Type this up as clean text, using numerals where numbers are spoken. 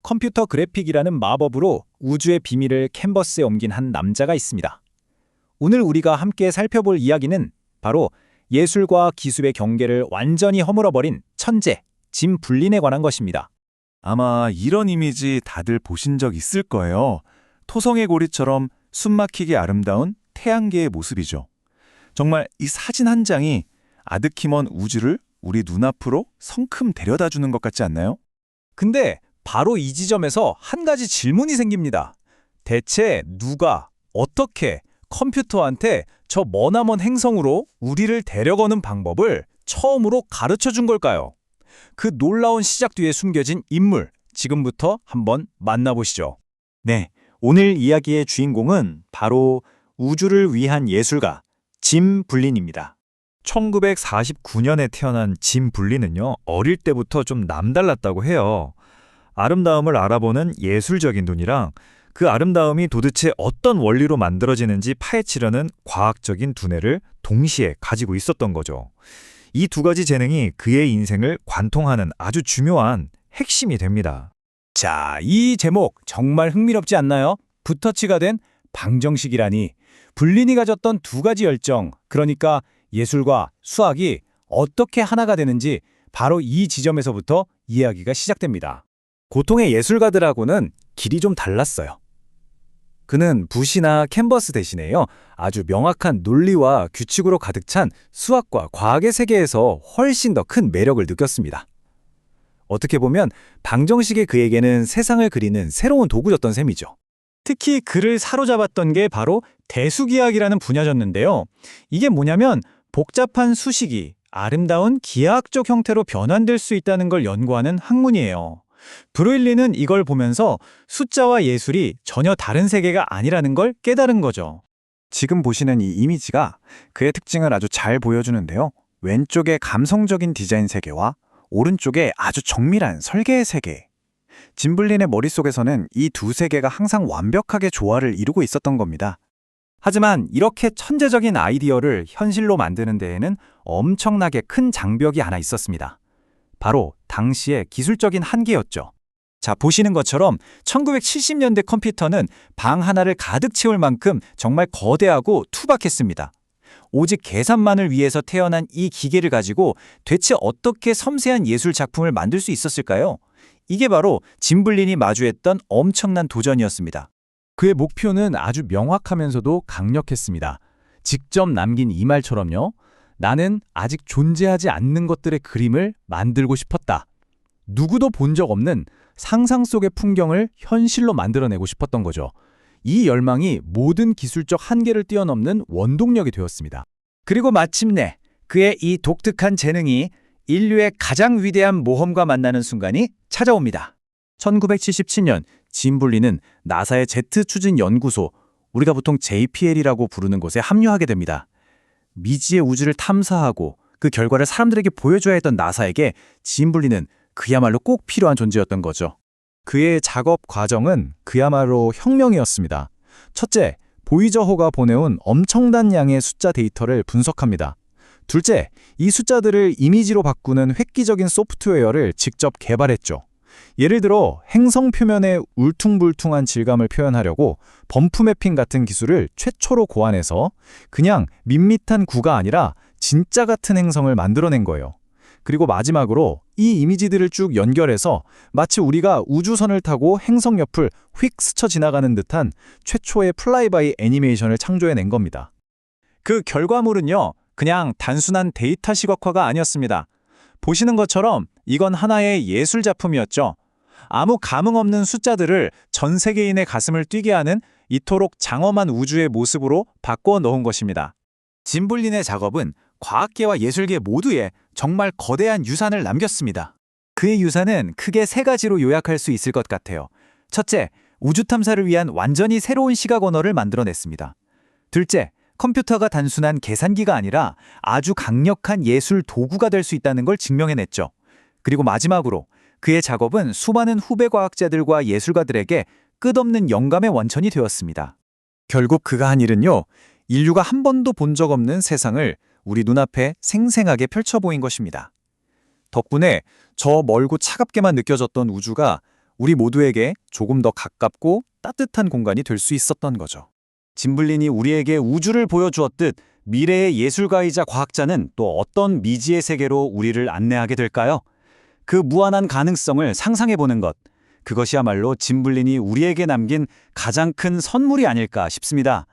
컴퓨터 그래픽이라는 마법으로 우주의 비밀을 캔버스에 옮긴 한 남자가 있습니다. 오늘 우리가 함께 살펴볼 이야기는 바로 예술과 기술의 경계를 완전히 허물어버린 천재, 짐 불린에 관한 것입니다. 아마 이런 이미지 다들 보신 적 있을 거예요. 토성의 고리처럼 숨막히게 아름다운 태양계의 모습이죠. 정말 이 사진 한 장이 아득히먼 우주를 우리 눈앞으로 성큼 데려다 주는 것 같지 않나요? 근데 바로 이 지점에서 한 가지 질문이 생깁니다. 대체 누가, 어떻게 컴퓨터한테 저 머나먼 행성으로 우리를 데려가는 방법을 처음으로 가르쳐 준 걸까요? 그 놀라운 시작 뒤에 숨겨진 인물, 지금부터 한번 만나보시죠. 네, 오늘 이야기의 주인공은 바로 우주를 위한 예술가 짐 불린입니다. 1949년에 태어난 짐 불린은요, 어릴 때부터 좀 남달랐다고 해요. 아름다움을 알아보는 예술적인 눈이랑 그 아름다움이 도대체 어떤 원리로 만들어지는지 파헤치려는 과학적인 두뇌를 동시에 가지고 있었던 거죠. 이 두 가지 재능이 그의 인생을 관통하는 아주 중요한 핵심이 됩니다. 자, 이 제목 정말 흥미롭지 않나요? 붓터치가 된 방정식이라니. 불린이 가졌던 두 가지 열정, 그러니까 예술과 수학이 어떻게 하나가 되는지 바로 이 지점에서부터 이야기가 시작됩니다. 고통의 예술가들하고는 길이 좀 달랐어요. 그는 붓이나 캔버스 대신에요, 아주 명확한 논리와 규칙으로 가득 찬 수학과 과학의 세계에서 훨씬 더 큰 매력을 느꼈습니다. 어떻게 보면 방정식이 그에게는 세상을 그리는 새로운 도구였던 셈이죠. 특히 그를 사로잡았던 게 바로 대수기하학이라는 분야였는데요. 이게 뭐냐면 복잡한 수식이 아름다운 기하학적 형태로 변환될 수 있다는 걸 연구하는 학문이에요. 브로일리는 이걸 보면서 숫자와 예술이 전혀 다른 세계가 아니라는 걸 깨달은 거죠. 지금 보시는 이 이미지가 그의 특징을 아주 잘 보여주는데요. 왼쪽에 감성적인 디자인 세계와 오른쪽에 아주 정밀한 설계의 세계. 짐 불린의 머릿속에서는 이 두 세계가 항상 완벽하게 조화를 이루고 있었던 겁니다. 하지만 이렇게 천재적인 아이디어를 현실로 만드는 데에는 엄청나게 큰 장벽이 하나 있었습니다. 바로 당시의 기술적인 한계였죠. 자, 보시는 것처럼 1970년대 컴퓨터는 방 하나를 가득 채울 만큼 정말 거대하고 투박했습니다. 오직 계산만을 위해서 태어난 이 기계를 가지고 대체 어떻게 섬세한 예술 작품을 만들 수 있었을까요? 이게 바로 짐 불린이 마주했던 엄청난 도전이었습니다. 그의 목표는 아주 명확하면서도 강력했습니다. 직접 남긴 이 말처럼요. 나는 아직 존재하지 않는 것들의 그림을 만들고 싶었다. 누구도 본 적 없는 상상 속의 풍경을 현실로 만들어내고 싶었던 거죠. 이 열망이 모든 기술적 한계를 뛰어넘는 원동력이 되었습니다. 그리고 마침내 그의 이 독특한 재능이 인류의 가장 위대한 모험과 만나는 순간이 찾아옵니다. 1977년 짐 불린은 나사의 제트 추진 연구소, 우리가 보통 JPL이라고 부르는 곳에 합류하게 됩니다. 미지의 우주를 탐사하고 그 결과를 사람들에게 보여줘야 했던 나사에게 짐 불린은 그야말로 꼭 필요한 존재였던 거죠. 그의 작업 과정은 그야말로 혁명이었습니다. 첫째, 보이저호가 보내온 엄청난 양의 숫자 데이터를 분석합니다. 둘째, 이 숫자들을 이미지로 바꾸는 획기적인 소프트웨어를 직접 개발했죠. 예를 들어 행성 표면의 울퉁불퉁한 질감을 표현하려고 범프 매핑 같은 기술을 최초로 고안해서 그냥 밋밋한 구가 아니라 진짜 같은 행성을 만들어낸 거예요. 그리고 마지막으로 이 이미지들을 쭉 연결해서 마치 우리가 우주선을 타고 행성 옆을 휙 스쳐 지나가는 듯한 최초의 플라이바이 애니메이션을 창조해낸 겁니다. 그 결과물은요, 그냥 단순한 데이터 시각화가 아니었습니다. 보시는 것처럼 이건 하나의 예술 작품이었죠. 아무 감흥 없는 숫자들을 전 세계인의 가슴을 뛰게 하는 이토록 장엄한 우주의 모습으로 바꿔 놓은 것입니다. 짐 불린의 작업은 과학계와 예술계 모두에 정말 거대한 유산을 남겼습니다. 그의 유산은 크게 세 가지로 요약할 수 있을 것 같아요. 첫째, 우주 탐사를 위한 완전히 새로운 시각 언어를 만들어냈습니다. 둘째, 컴퓨터가 단순한 계산기가 아니라 아주 강력한 예술 도구가 될 수 있다는 걸 증명해냈죠. 그리고 마지막으로 그의 작업은 수많은 후배 과학자들과 예술가들에게 끝없는 영감의 원천이 되었습니다. 결국 그가 한 일은요, 인류가 한 번도 본 적 없는 세상을 우리 눈앞에 생생하게 펼쳐 보인 것입니다. 덕분에 저 멀고 차갑게만 느껴졌던 우주가 우리 모두에게 조금 더 가깝고 따뜻한 공간이 될 수 있었던 거죠. 짐블린이 우리에게 우주를 보여주었듯 미래의 예술가이자 과학자는 또 어떤 미지의 세계로 우리를 안내하게 될까요? 그 무한한 가능성을 상상해보는 것, 그것이야말로 짐블린이 우리에게 남긴 가장 큰 선물이 아닐까 싶습니다.